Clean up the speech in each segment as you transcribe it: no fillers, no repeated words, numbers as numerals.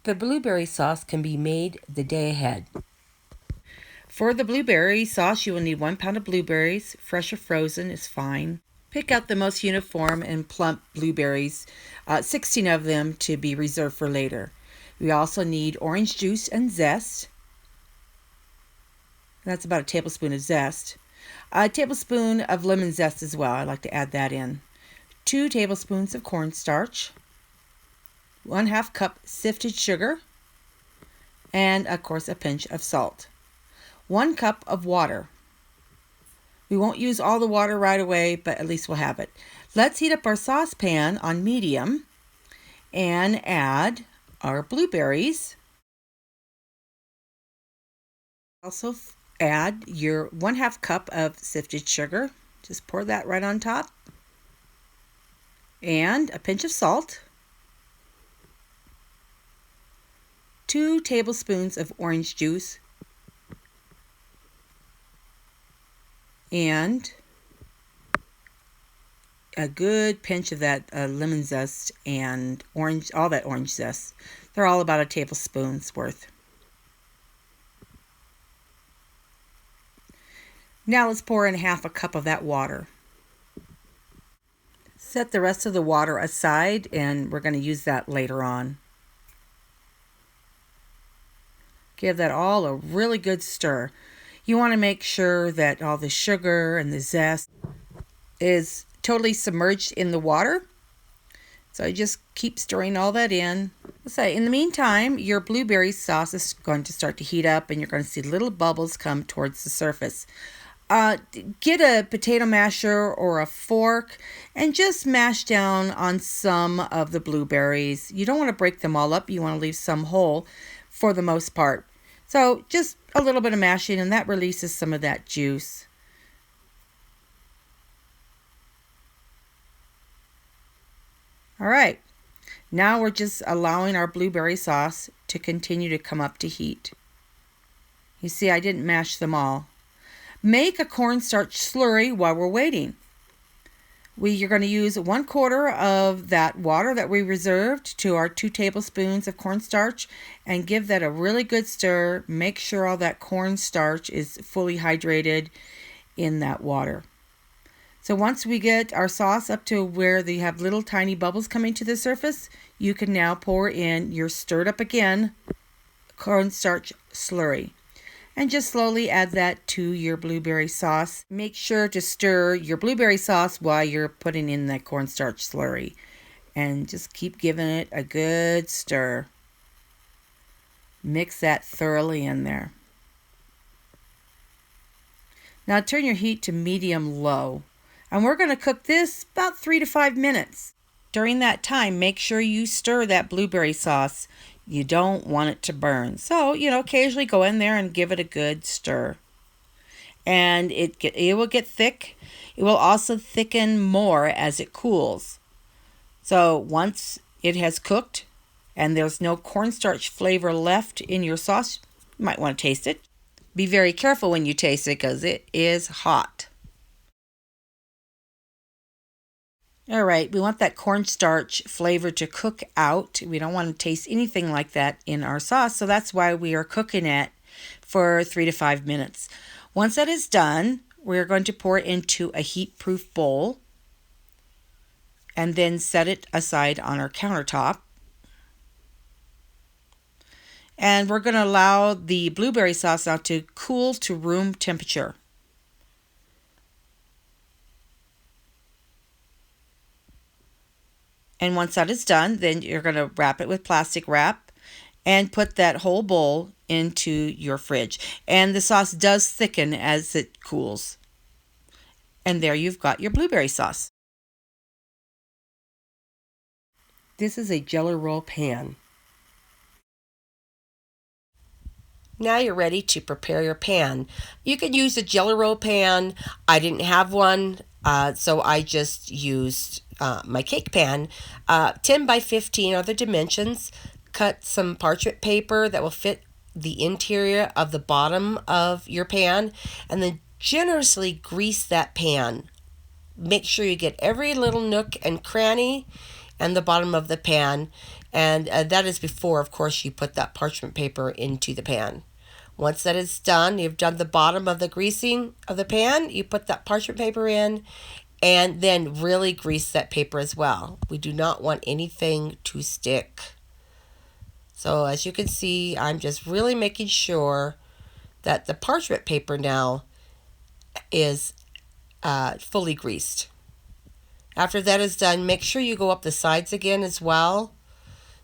The blueberry sauce can be made the day ahead. For the blueberry sauce, you will need 1 pound of blueberries. Fresh or frozen is fine. Pick out the most uniform and plump blueberries, 16 of them to be reserved for later. We also need orange juice and zest. That's about a tablespoon of zest. A tablespoon of lemon zest as well. I like to add that in. 2 tablespoons of cornstarch. 1/2 cup sifted sugar. And of course a pinch of salt. 1 cup of water. We won't use all the water right away, but at least we'll have it. Let's heat up our saucepan on medium and add our blueberries. Also add your 1/2 cup of sifted sugar. Just pour that right on top. And a pinch of salt. 2 tablespoons of orange juice. And a good pinch of that lemon zest and orange, all that orange zest. They're all about a tablespoon's worth. Now let's pour in 1/2 cup of that water. Set the rest of the water aside, and we're going to use that later on. Give that all a really good stir. You want to make sure that all the sugar and the zest is totally submerged in the water. So I just keep stirring all that in. In the meantime, your blueberry sauce is going to start to heat up, and you're going to see little bubbles come towards the surface. Get a potato masher or a fork and just mash down on some of the blueberries. You don't want to break them all up. You want to leave some whole for the most part. So just a little bit of mashing, and that releases some of that juice. All right, now we're just allowing our blueberry sauce to continue to come up to heat. You see, I didn't mash them all. Make a cornstarch slurry while we're waiting. You're going to use 1/4 of that water that we reserved to our 2 tablespoons of cornstarch and give that a really good stir. Make sure all that cornstarch is fully hydrated in that water. So once we get our sauce up to where they have little tiny bubbles coming to the surface, you can now pour in your stirred up again cornstarch slurry. And just slowly add that to your blueberry sauce. Make sure to stir your blueberry sauce while you're putting in that cornstarch slurry. And just keep giving it a good stir. Mix that thoroughly in there. Now turn your heat to medium-low. And we're going to cook this about 3 to 5 minutes. During that time, make sure you stir that blueberry sauce. You don't want it to burn. So, occasionally go in there and give it a good stir. And it will get thick. It will also thicken more as it cools. So once it has cooked and there's no cornstarch flavor left in your sauce, you might want to taste it. Be very careful when you taste it because it is hot. All right, we want that cornstarch flavor to cook out. We don't want to taste anything like that in our sauce, so that's why we are cooking it for 3 to 5 minutes. Once that is done, we're going to pour it into a heat-proof bowl and then set it aside on our countertop. And we're going to allow the blueberry sauce now to cool to room temperature. And once that is done, then you're going to wrap it with plastic wrap and put that whole bowl into your fridge. And the sauce does thicken as it cools. And there you've got your blueberry sauce. This is a jelly roll pan. Now you're ready to prepare your pan. You can use a jelly roll pan. I didn't have one, so I just used my cake pan. 10 by 15 are the dimensions. Cut some parchment paper that will fit the interior of the bottom of your pan, and then generously grease that pan. Make sure you get every little nook and cranny and the bottom of the pan. And that is before, of course, you put that parchment paper into the pan. Once that is done, you've done the bottom of the greasing of the pan, you put that parchment paper in, and then really grease that paper as well. We do not want anything to stick. So as you can see, I'm just really making sure that the parchment paper now is fully greased. After that is done, make sure you go up the sides again as well.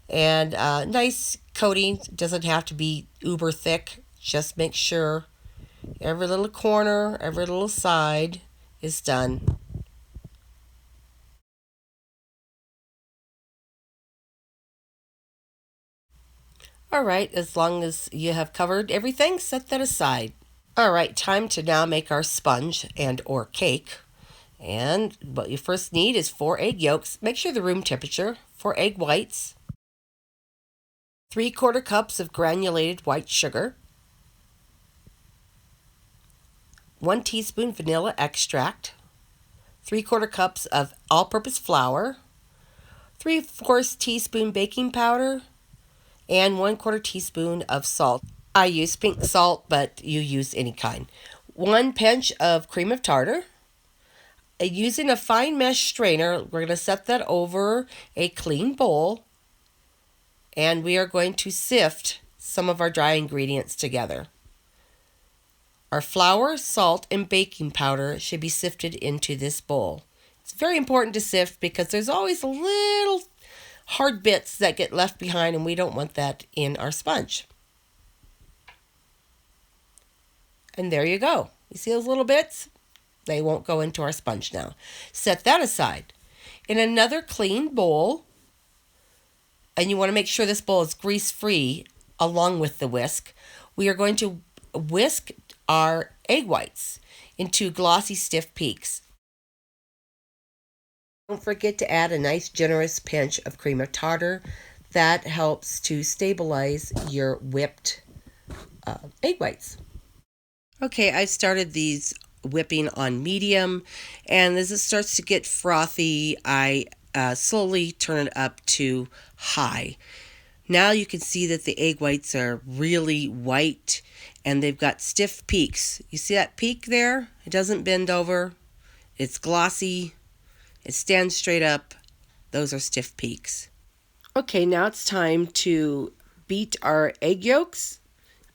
And nice coating, doesn't have to be uber thick. Just make sure every little corner, every little side is done. All right, as long as you have covered everything, set that aside. All right, time to now make our sponge and or cake. And what you first need is 4 egg yolks. Make sure the room temperature. 4 egg whites. 3/4 cups of granulated white sugar. 1 teaspoon vanilla extract. 3/4 cups of all-purpose flour. 3/4 teaspoon baking powder. And 1/4 teaspoon of salt. I use pink salt, but you use any kind. 1 pinch of cream of tartar. Using a fine mesh strainer, we're going to set that over a clean bowl, and we are going to sift some of our dry ingredients together. Our flour, salt, and baking powder should be sifted into this bowl. It's very important to sift because there's always little hard bits that get left behind, and we don't want that in our sponge. And there you go. You see those little bits? They won't go into our sponge now. Set that aside. In another clean bowl, and you want to make sure this bowl is grease-free along with the whisk, we are going to whisk our egg whites into glossy, stiff peaks. Don't forget to add a nice generous pinch of cream of tartar. That helps to stabilize your whipped egg whites. Okay, I started these whipping on medium, and as it starts to get frothy, I slowly turn it up to high. Now you can see that the egg whites are really white and they've got stiff peaks. You see that peak there? It doesn't bend over. It's glossy. It stands straight up. Those are stiff peaks. Okay, now it's time to beat our egg yolks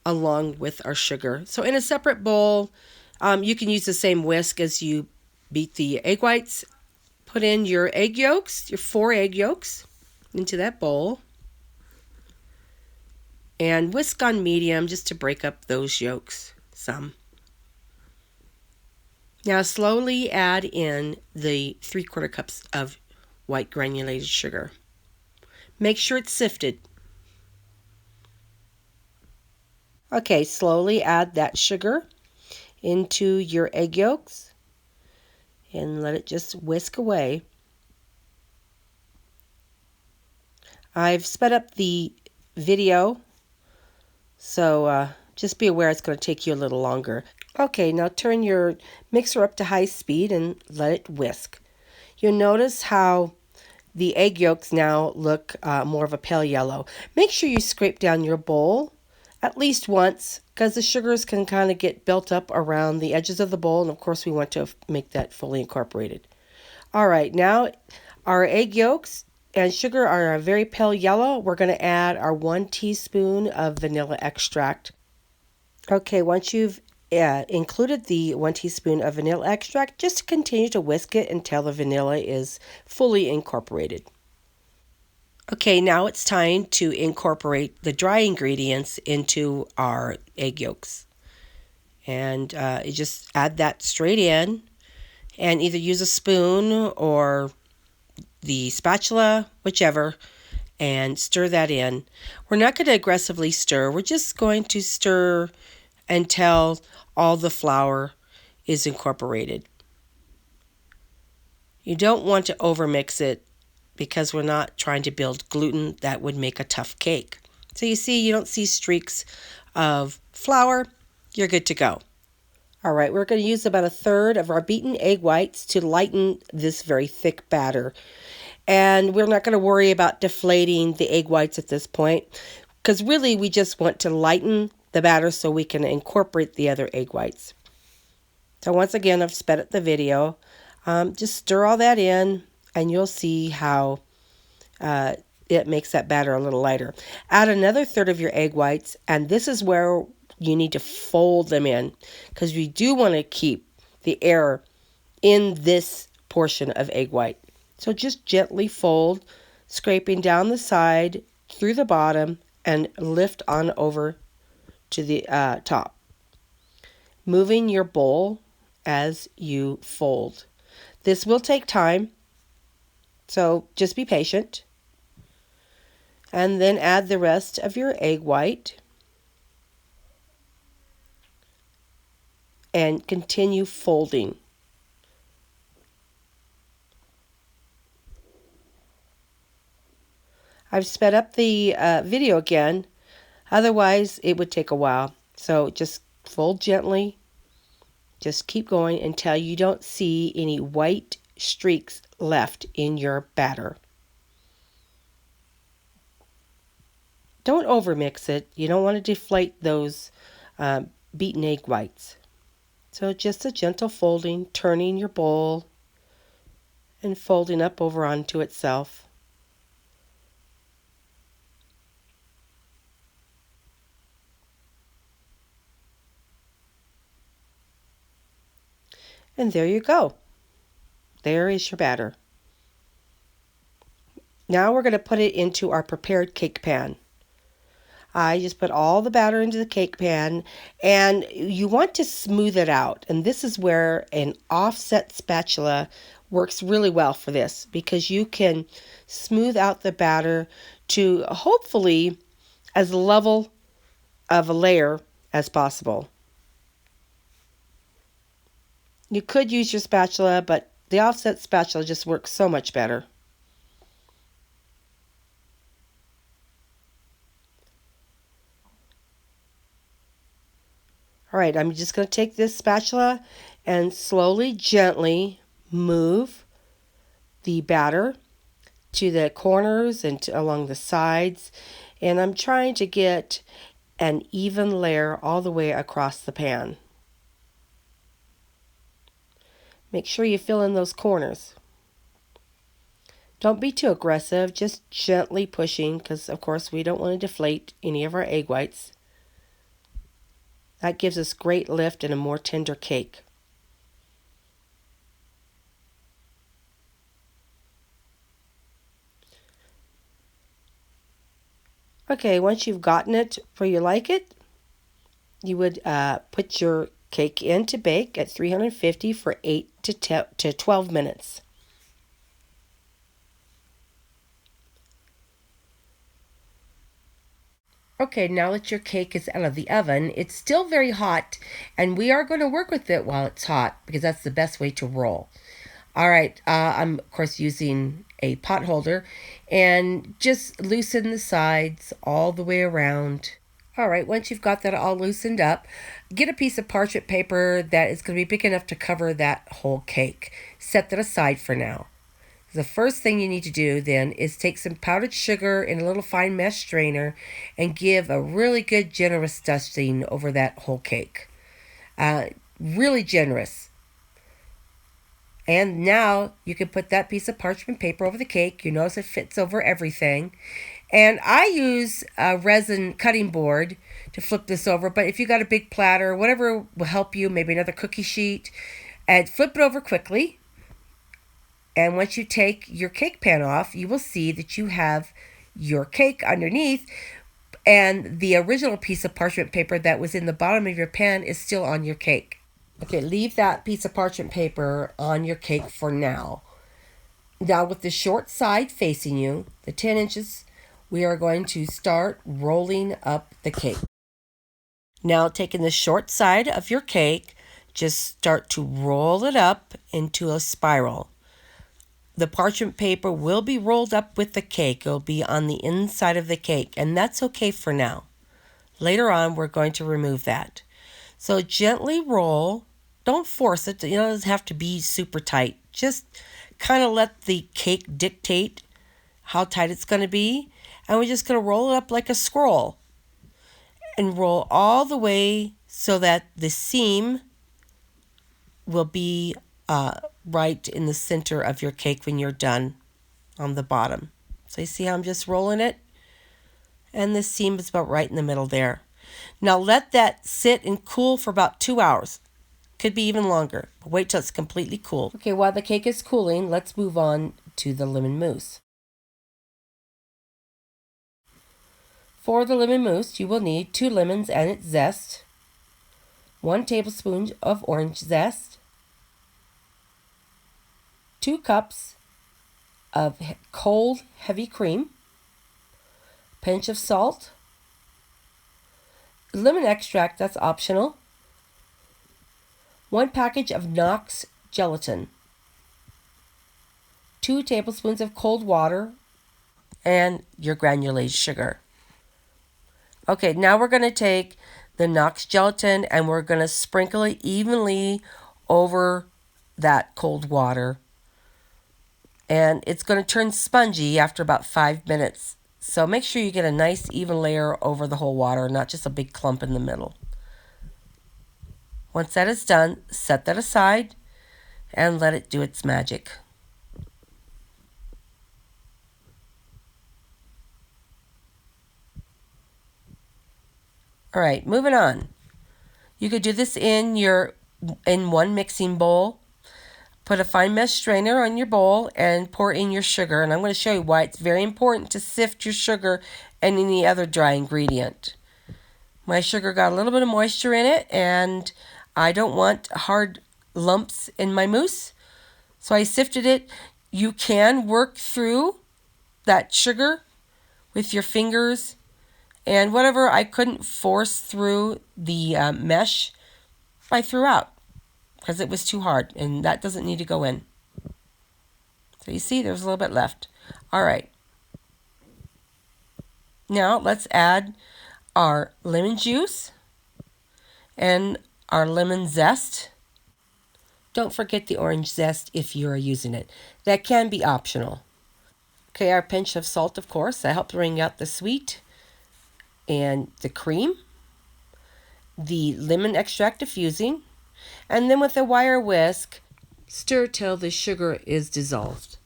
along with our sugar. So in a separate bowl, you can use the same whisk as you beat the egg whites. Put in your egg yolks, your 4 egg yolks, into that bowl. And whisk on medium just to break up those yolks some. Now slowly add in the 3/4 cups of white granulated sugar. Make sure it's sifted. Okay, slowly add that sugar into your egg yolks and let it just whisk away. I've sped up the video, so just be aware it's going to take you a little longer. Okay, now turn your mixer up to high speed and let it whisk. You'll notice how the egg yolks now look more of a pale yellow. Make sure you scrape down your bowl at least once, because the sugars can kind of get built up around the edges of the bowl, and of course we want to make that fully incorporated. All right, now our egg yolks and sugar are a very pale yellow. We're going to add our 1 teaspoon of vanilla extract. Okay, once you've included the 1 teaspoon of vanilla extract, just continue to whisk it until the vanilla is fully incorporated. Okay, now it's time to incorporate the dry ingredients into our egg yolks. And you just add that straight in and either use a spoon or the spatula, whichever, and stir that in. We're not going to aggressively stir. We're just going to stir until all the flour is incorporated. You don't want to overmix it because we're not trying to build gluten. That would make a tough cake. So you see, you don't see streaks of flour. You're good to go. All right, we're going to use about 1/3 of our beaten egg whites to lighten this very thick batter. And we're not going to worry about deflating the egg whites at this point, because really we just want to lighten the batter so we can incorporate the other egg whites. So once again, I've sped up the video. Just stir all that in, and you'll see how it makes that batter a little lighter. Add another third of your egg whites, and this is where you need to fold them in, because we do want to keep the air in this portion of egg white. So just gently fold, scraping down the side through the bottom and lift on over to the top, moving your bowl as you fold. This will take time, so just be patient. And then add the rest of your egg white and continue folding. I've sped up the video again, otherwise it would take a while. So just fold gently, just keep going until you don't see any white streaks left in your batter. Don't overmix it. You don't want to deflate those beaten egg whites. So just a gentle folding, turning your bowl and folding up over onto itself. And there you go. There is your batter. Now we're going to put it into our prepared cake pan. I just put all the batter into the cake pan, and you want to smooth it out. And this is where an offset spatula works really well for this, because you can smooth out the batter to hopefully as level of a layer as possible. You could use your spatula, but the offset spatula just works so much better. All right, I'm just going to take this spatula and slowly, gently move the batter to the corners and along the sides. And I'm trying to get an even layer all the way across the pan. Make sure you fill in those corners. Don't be too aggressive, just gently pushing, because of course we don't want to deflate any of our egg whites. That gives us great lift and a more tender cake. Okay, once you've gotten it where you like it, you would put your cake in to bake at 350 for 8 to 12 minutes. Okay, now that your cake is out of the oven, it's still very hot, and we are going to work with it while it's hot, because that's the best way to roll. All right, I'm, of course, using a pot holder, and just loosen the sides all the way around. All right, once you've got that all loosened up, get a piece of parchment paper that is going to be big enough to cover that whole cake. Set that aside for now. The first thing you need to do then is take some powdered sugar in a little fine mesh strainer and give a really good generous dusting over that whole cake. Really generous. And now you can put that piece of parchment paper over the cake. You notice it fits over everything. And I use a resin cutting board to flip this over. But if you got a big platter, whatever will help you, maybe another cookie sheet, and flip it over quickly. And once you take your cake pan off, you will see that you have your cake underneath, and the original piece of parchment paper that was in the bottom of your pan is still on your cake. Okay, leave that piece of parchment paper on your cake for now. Now with the short side facing you, the 10 inches, we are going to start rolling up the cake. Now taking the short side of your cake, just start to roll it up into a spiral. The parchment paper will be rolled up with the cake. It will be on the inside of the cake, and that's okay for now. Later on, we're going to remove that. So gently roll. Don't force it. It doesn't have to be super tight. Just kind of let the cake dictate how tight it's going to be. And we're just going to roll it up like a scroll. And roll all the way so that the seam will be right in the center of your cake when you're done on the bottom. So you see how I'm just rolling it? And the seam is about right in the middle there. Now let that sit and cool for about 2 hours. Could be even longer. But wait till it's completely cool. Okay, while the cake is cooling, let's move on to the lemon mousse. For the lemon mousse, you will need 2 lemons and its zest, 1 tablespoon of orange zest, 2 cups of cold heavy cream, pinch of salt, lemon extract, that's optional, 1 package of Knox gelatin, 2 tablespoons of cold water, and your granulated sugar. Okay, now we're going to take the Knox gelatin and we're going to sprinkle it evenly over that cold water. And it's going to turn spongy after about 5 minutes. So make sure you get a nice even layer over the whole water, not just a big clump in the middle. Once that is done, set that aside and let it do its magic. All right, moving on. You could do this in one mixing bowl. Put a fine mesh strainer on your bowl and pour in your sugar. And I'm going to show you why it's very important to sift your sugar and any other dry ingredient. My sugar got a little bit of moisture in it, and I don't want hard lumps in my mousse, so I sifted it. You can work through that sugar with your fingers, and whatever I couldn't force through the mesh, I threw out because it was too hard, and that doesn't need to go in. So you see, there's a little bit left. All right. Now let's add our lemon juice and our lemon zest. Don't forget the orange zest if you are using it. That can be optional. Okay, our pinch of salt, of course. That helps bring out the sweet and the cream. The lemon extract diffusing. And then with a wire whisk, stir till the sugar is dissolved.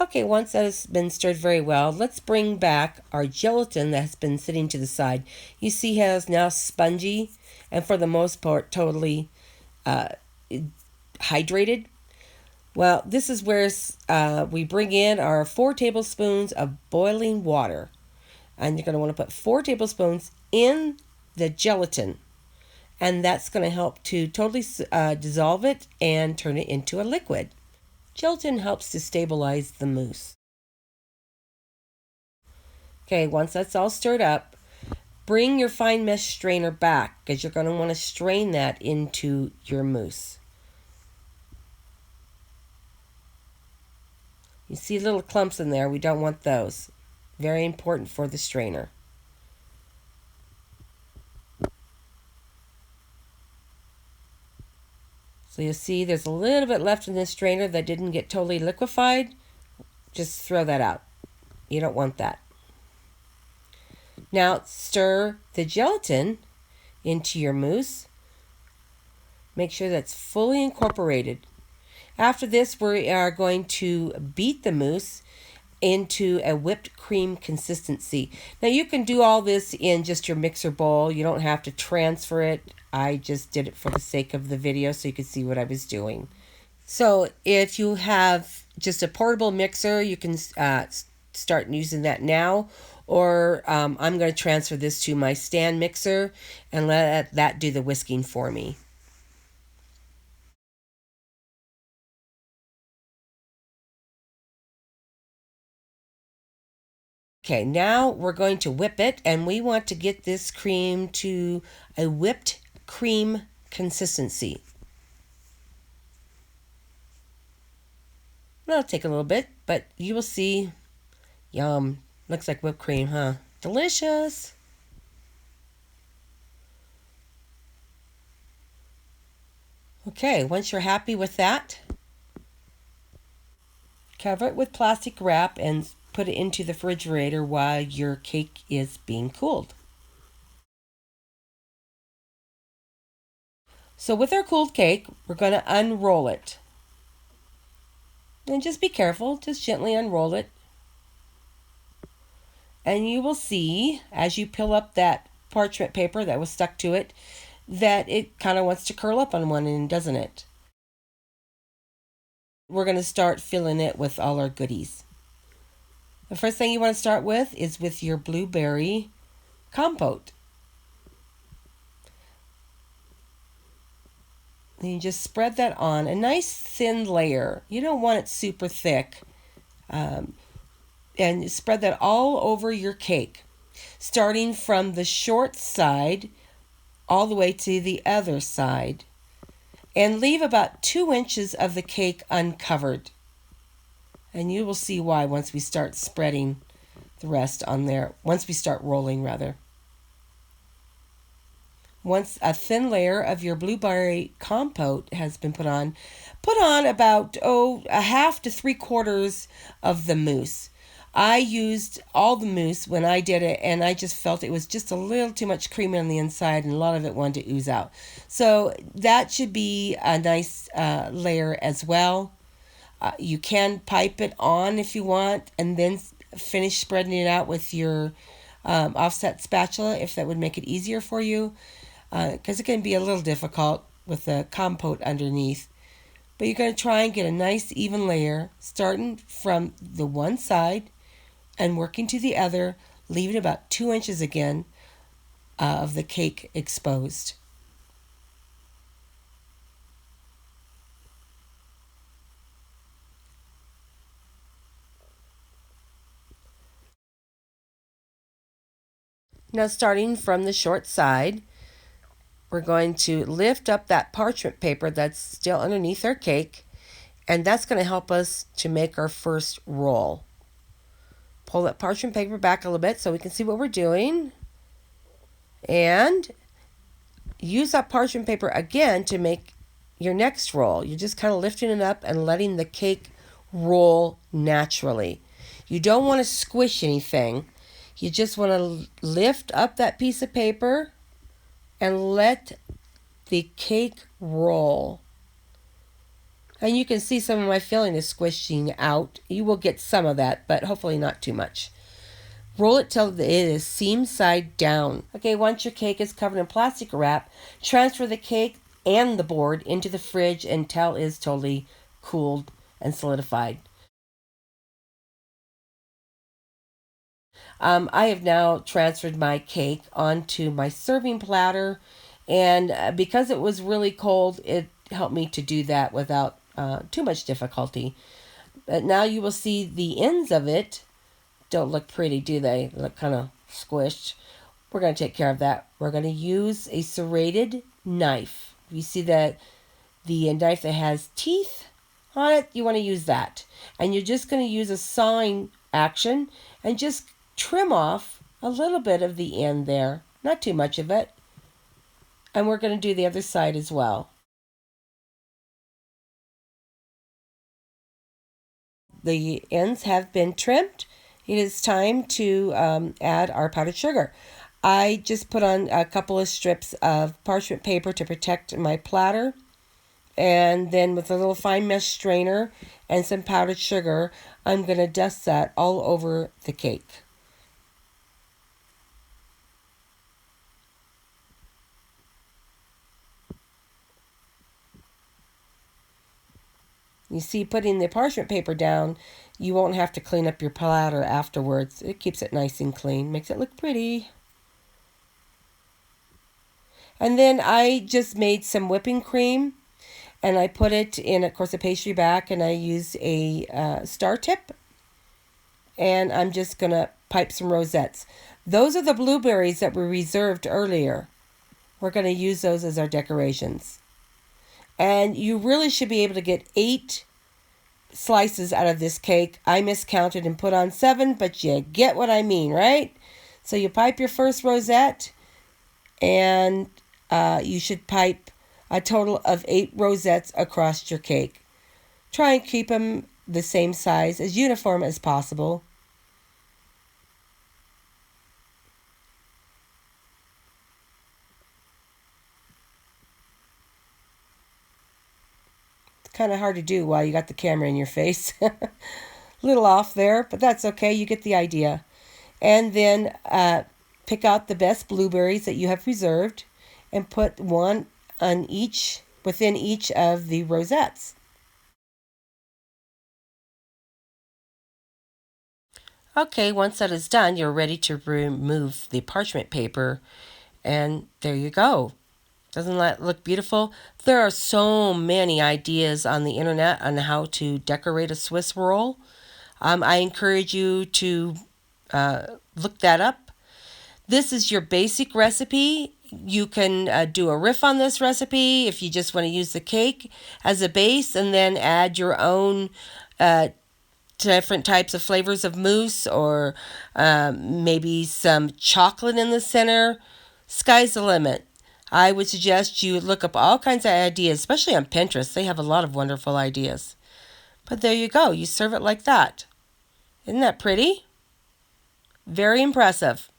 Okay, once that has been stirred very well, let's bring back our gelatin that has been sitting to the side. You see how it's now spongy and for the most part totally hydrated. Well, this is where we bring in our 4 tablespoons of boiling water. And you're going to want to put 4 tablespoons in the gelatin. And that's going to help to totally dissolve it and turn it into a liquid. Gelatin helps to stabilize the mousse. Okay, once that's all stirred up, bring your fine mesh strainer back because you're going to want to strain that into your mousse. You see little clumps in there. We don't want those. Very important for the strainer. So you'll see there's a little bit left in this strainer that didn't get totally liquefied. Just throw that out. You don't want that. Now stir the gelatin into your mousse. Make sure that's fully incorporated. After this, we are going to beat the mousse into a whipped cream consistency. Now you can do all this in just your mixer bowl. You don't have to transfer it. I just did it for the sake of the video so you could see what I was doing. So if you have just a portable mixer, you can start using that now. Or I'm going to transfer this to my stand mixer and let that do the whisking for me. Okay, now we're going to whip it, and we want to get this cream to a whipped cream consistency. That'll take a little bit, but you will see. Yum. Looks like whipped cream, huh? Delicious. Okay, once you're happy with that, cover it with plastic wrap and put it into the refrigerator while your cake is being cooled. So with our cooled cake, we're going to unroll it. And just be careful, just gently unroll it. And you will see, as you peel up that parchment paper that was stuck to it, that it kind of wants to curl up on one end, doesn't it? We're going to start filling it with all our goodies. The first thing you want to start with is with your blueberry compote. And you just spread that on, a nice thin layer. You don't want it super thick. And spread that all over your cake, starting from the short side all the way to the other side. And leave about 2 inches of the cake uncovered. And you will see why once we start spreading the rest on there, once we start rolling rather. Once a thin layer of your blueberry compote has been put on about a half to 3/4 of the mousse. I used all the mousse when I did it, and I just felt it was just a little too much cream on the inside, and a lot of it wanted to ooze out. So that should be a nice layer as well. You can pipe it on if you want, and then finish spreading it out with your offset spatula if that would make it easier for you, because it can be a little difficult with the compote underneath. But you're going to try and get a nice even layer, starting from the one side and working to the other, leaving about 2 inches again of the cake exposed. Now, starting from the short side, we're going to lift up that parchment paper that's still underneath our cake, and that's going to help us to make our first roll. Pull that parchment paper back a little bit so we can see what we're doing. And use that parchment paper again to make your next roll. You're just kind of lifting it up and letting the cake roll naturally. You don't want to squish anything. You just want to lift up that piece of paper and let the cake roll. And you can see some of my filling is squishing out. You will get some of that, but hopefully not too much. Roll it till it is seam side down. Okay, once your cake is covered in plastic wrap, transfer the cake and the board into the fridge until it is totally cooled and solidified. I have now transferred my cake onto my serving platter, and because it was really cold, it helped me to do that without too much difficulty. But now you will see the ends of it don't look pretty, do they? They look kind of squished. We're going to take care of that. We're going to use a serrated knife. You see that the knife that has teeth on it, you want to use that. And you're just going to use a sawing action and just trim off a little bit of the end there. Not too much of it. And we're going to do the other side as well. The ends have been trimmed. It is time to add our powdered sugar. I just put on a couple of strips of parchment paper to protect my platter. And then with a little fine mesh strainer and some powdered sugar, I'm going to dust that all over the cake. You see, putting the parchment paper down, you won't have to clean up your platter afterwards. It keeps it nice and clean, makes it look pretty. And then I just made some whipping cream, and I put it in, of course, a pastry back, and I used a star tip. And I'm just going to pipe some rosettes. Those are the blueberries that we reserved earlier. We're going to use those as our decorations. And you really should be able to get 8 slices out of this cake. I miscounted and put on 7, but you get what I mean, right? So you pipe your first rosette, and you should pipe a total of 8 rosettes across your cake. Try and keep them the same size, as uniform as possible. It's kind of hard to do while you got the camera in your face. Little off there, but that's okay. You get the idea. And then pick out the best blueberries that you have reserved and put one on each, within each of the rosettes. Okay, once that is done, you're ready to remove the parchment paper, and there you go. Doesn't that look beautiful? There are so many ideas on the internet on how to decorate a Swiss roll. I encourage you to look that up. This is your basic recipe. You can do a riff on this recipe if you just want to use the cake as a base and then add your own different types of flavors of mousse or maybe some chocolate in the center. Sky's the limit. I would suggest you look up all kinds of ideas, especially on Pinterest. They have a lot of wonderful ideas. But there you go. You serve it like that. Isn't that pretty? Very impressive.